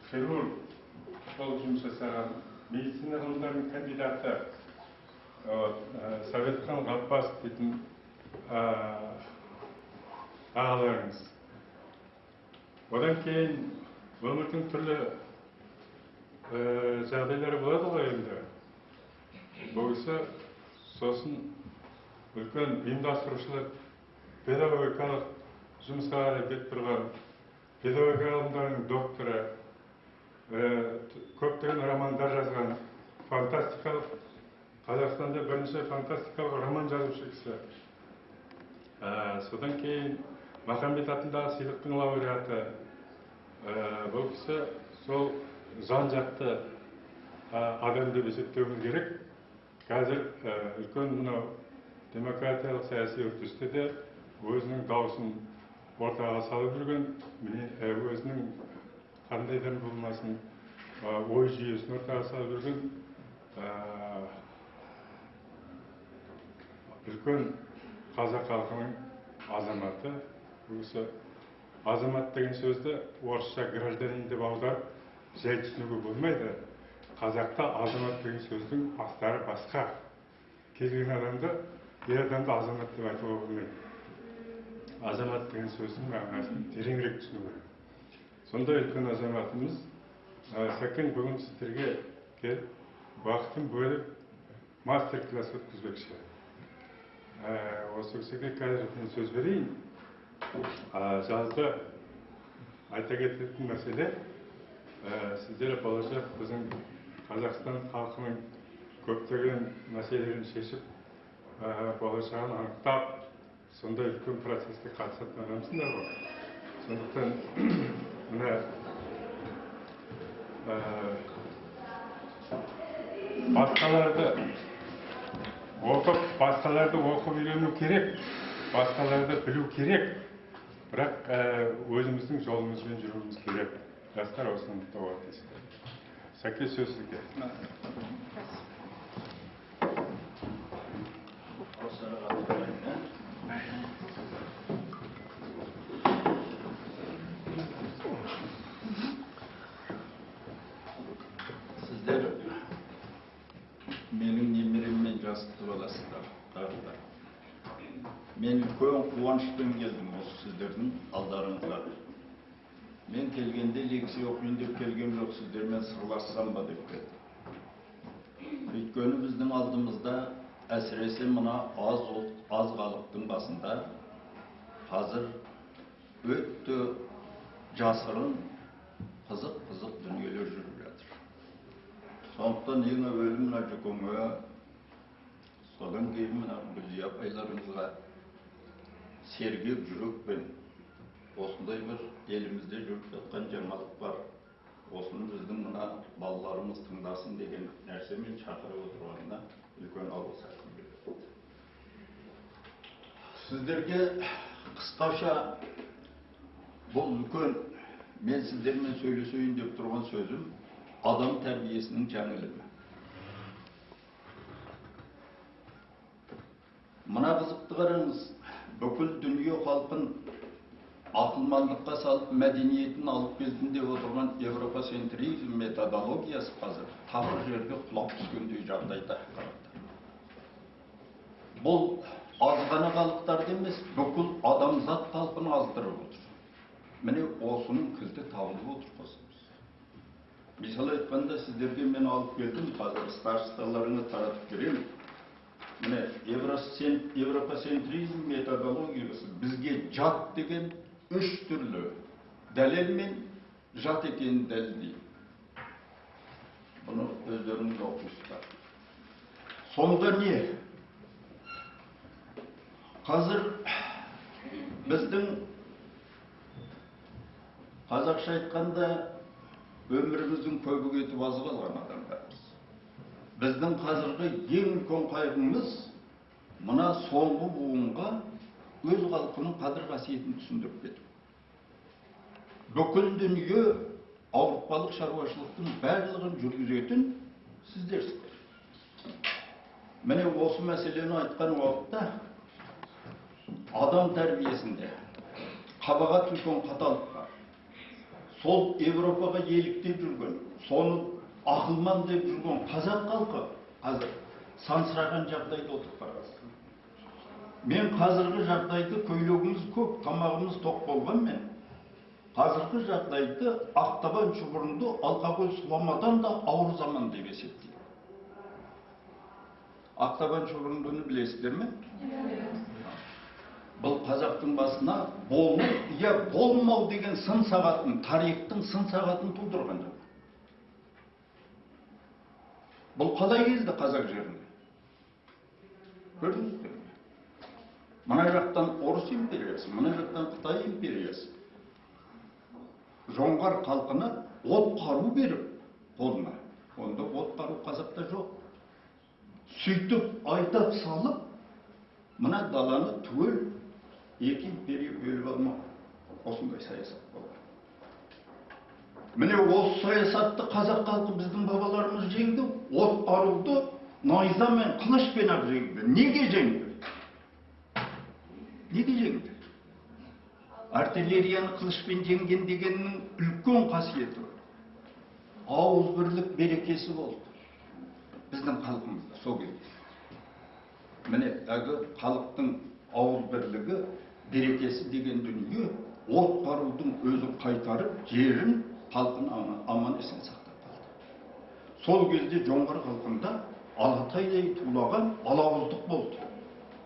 хирург болып жұмыс жасаған, медицина ғылымдарының кандидаты Советхан Ғаппас дейтін ағаларыңыз. Одан кейін өмірдің түрлі жағдайлары болады ғой енді. Бұл кісі сосын үлкен ұйымдастырушылық педагогикалық жұмысқа қарай бет бұрған педагогика ғылымдарының докторы, көптеген романдар жазған, фантастикалық, Қазақстанда бірінші фантастикалық роман жазушы кісі. Содан кейін Махамбет атындағы сыйлықтың лауреаты. Бұл кісі сол жан-жақты адам деп есептеуіміз керек. Қазір үлкен мынау демократиялық саяси үрдісте де өзінің дауысын ортаға салып жүрген, өзінің қандайдан болмасын ой жүйесін ортаға салып жүрген үлкен қазақ халқының азаматы. Осы азамат деген сөзді орысша гражданин деп аударып жай түсінуге болмайды. Қазақта азамат деген сөздің астары басқа. Кез келген адамды, ер адамды азамат деп айтуға болмайды. Азамат деген сөздің мағынасын тереңірек түсіну керек. Сондай үлкен азаматымыз Сәкен бүгін сіздерге келіп, уақытын бөліп мастер-класс өткізбекші. Осы кісіге қазір мен сөз берейін. Жалпы айта кететін мәселе, сіздер болашақ біздің Қазақстан халқының көптеген мәселелерін шешіп, болашағын анықтап, сондай үлкен процеске қатысатын адамсыңдар ғой. Сондықтан мына басқаларды оқып үйрену керек, басқаларды білу керек, бірақ өзіміздің жолымызбен жүруіміз керек. Жастар осыны ұмытпауға тиіс. Сәке, сөз сізге. Сіздер менің немереммен жасты боласыздар. Мен үлкен қуанышпен келдім осы сіздердің алдарыңызға. Мен келгенде лекция оқиын деп келген жоқ, сіздермен сырлассам ба деп келдім. Өйткені біздің алдымызда әсіресе мына аз халықтың басында қазір өтті жасырын қызық дүниелер жүріп жатыр. Сондықтан ең әуелі мына жүкеңе, содан кейін мына Гүлзия апайларыңызға сергек жүрекпен осындай бір елімізде жүріп жатқан жаңалық бар. Осыны біздің мына балаларымыз тыңдасын деген нәрсемен шақырып отырғанына үлкен алғыс айтқым келеді. Сіздерге қысқаша бұл үлкен мен сіздермен сөйлесейін деп тұрған сөзім адам тәрбиесінің жаңылығы. Мына қызықты қараңыз, бүкіл дүние халқын ақылмандыққа салып мәдениетін алып келдім деп отырған европоцентризм методологиясы қазір тақыр жерге құлап түскендей жағдайда. Бұл аз ғана халықтарды емес, бүкіл адамзат халқын аздырып отыр. Міне осының кілті табылып отыр қосымыз. Мысалы айтқанда сіздерге мен алып келдім, қазір старшыларыңа таратып беремін. Міне европоцентризм методологиясы бізге жат деген үш түрлі дәлелмен жат екенін дәлелдейді. Бұны өздеріңіз оқисыздар. Сонда не? Қазір біздің қазақша айтқанда өміріміздің көбі кетіп азы қалған адамдармыз. Біздің қазіргі ең үлкен қайғымыз мына соңғы буынға өз халқының қадір қасиетін түсіндіріп кету. Бүкіл дүние ауыртпалық шаруашылықтың барлығын жүргізетін сіздерсіздер. Міне осы мәселені айтқан уақытта адам тәрбиесінде қабағат үлкен қаталық бар. сол Европаға еліктеп жүрген, соны ақылман деп жүрген қазақ халқы қазір сансыраған жағдайда отырып бара жатыр. Мен қазіргі жағдайды, көйлегіміз көп, тамағымыз тоқ болғанмен, қазіргі жағдайды Ақтабан шұбырынды Алқакөл сұламадан да ауыр заман деп есептеймін. Ақтабан шұбырындыны білесіздер ме? Бұл қазақтың басына болмау деген сын сағатын, тарихтың сын сағатын тудырған. Бұл қалай келді қазақ жеріне? Көрдіңіздер ме? Мына жақтан Орыс империясы, мына жақтан Қытай империясы. Жоңғар халқына от қару беріп қолына. Онда от қару қазақта жоқ. Сөйтіп айдап салып, мына даланы түгел екі империя бөліп алмақ. Осындай саясат болды. Міне осы саясатты қазақ халқы біздің бабаларымыз жеңді. От қаруды найзамен, қылышпен ақ жеңді. Неге жеңді? Неге жеңді? Артиллерияны қылышпен жеңген дегеннің үлкен қасиеті бар. Ауыз бірлік берекесі болды. Біздің халқымызда сол кезде. Міне халықтың ауыз бірлігі, берекесі деген дүние от қарудың өзі қайтарып, жерін, халқын аман есен сақтап қалды. Сол кезде жоңғар халқында алатайдай тулаған алауыздық болды.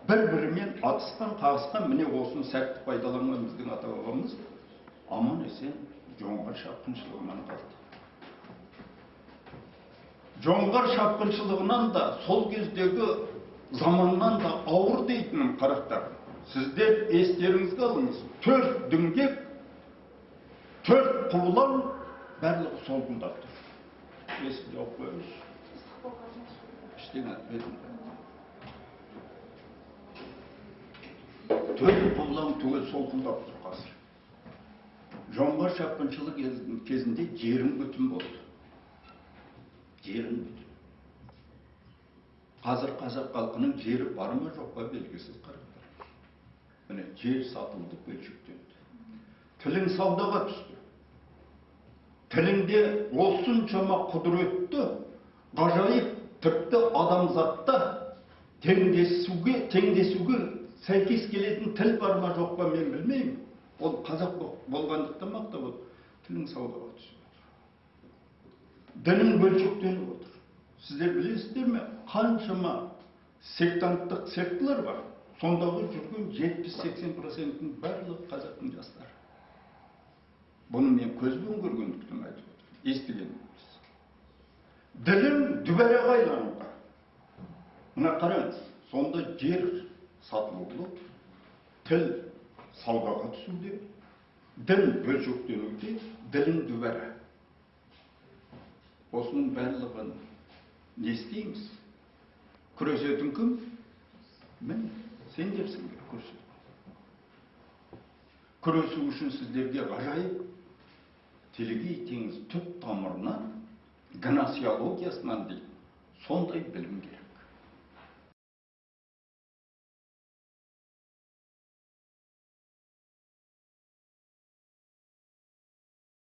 Бір-бірімен атысқан, қағысқан, міне осыны сәтті пайдаланған біздің ата-бабамыз аман есен жоңғар шапқыншылығынан қалды. Жоңғар шапқыншылығынан да сол кездегі заманнан да ауыр дейтінім қарақтар. Сіздер естеріңізге алыңыз. 4 діңгек, 4 құбылан барлығы солқылдап тұр. Есінде оқып қойыңыз. Ештеңе етпедім. 4 құбылан түгел солқылдап тұр қазір. Жоңғар шапқыншылық кезінде жерім бүтін болды. Жерім бүтін. Қазір қазақ халқының жері бар ма жоқ па белгісіз қарақтар. Міне жер сатылды, бөлшектенді. Тілің саудаға түсті. Тіліңде осыншама құдіретті, ғажайып, тіпті адамзатта теңдесуге сәйкес келетін тіл бар ма жоқ па мен білмеймін. Ол қазақ болғандықтан мақтап отыр. Тілің саудаға түсіп отыр. Дінің бөлшектеніп отыр. Сіздер білесіздер ме? Қаншама сектанттық секталар бар. Сондағы жүрген 70-80%-ның барлығы қазақтың жастары. Бұны мен көзбен көргендіктен айтып отырмын. Естігеніміз. Ділім дүбәраға айлануға. Мына қараңыз, сонда жер сатылулы, тіл саудаға түсуде, дін бөлшектенуде, ділім дүбәра. Осының барлығын не істейміз? Күресетін кім? Міне, сендерсіңдер күресетін. Күресу үшін сіздерге ғажайып телегей теңіз түп тамырынан, гносеологиясынан дейді. Сондай білім керек.